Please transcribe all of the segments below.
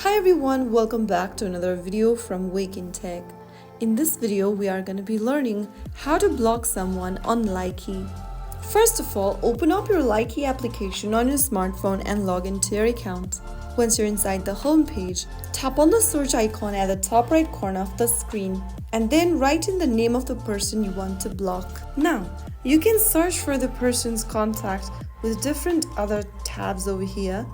Hi everyone, welcome back to another video from Wake&Tech. In this video, we are going to be learning how to block someone on Likee. First of all, open up your Likee application on your smartphone and log into your account. Once you're inside the home page, tap on the search icon at the top right corner of the screen and then write in the name of the person you want to block. Now, you can search for the person's contact with different other tabs over here.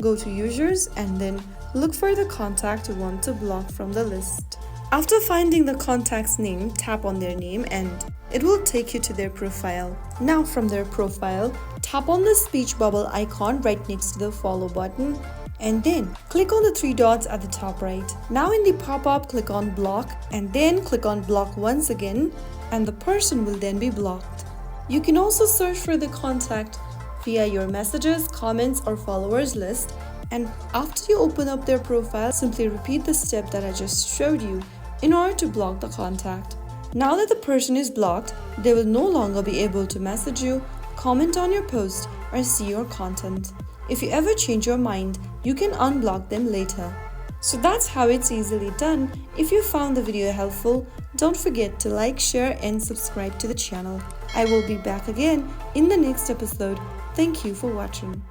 Go to users and then look for the contact you want to block from the list. After finding the contact's name, tap on their name and it will take you to their profile. Now from their profile, tap on the speech bubble icon right next to the follow button and then click on the three dots at the top right. Now in the pop-up, click on block and then click on block once again and the person will then be blocked. You can also search for the contact via your messages, comments or followers list. And after you open up their profile, simply repeat the step that I just showed you in order to block the contact. Now that the person is blocked, they will no longer be able to message you, comment on your post, or see your content. If you ever change your mind, you can unblock them later. So that's how it's easily done. If you found the video helpful, don't forget to like, share, and subscribe to the channel. I will be back again in the next episode. Thank you for watching.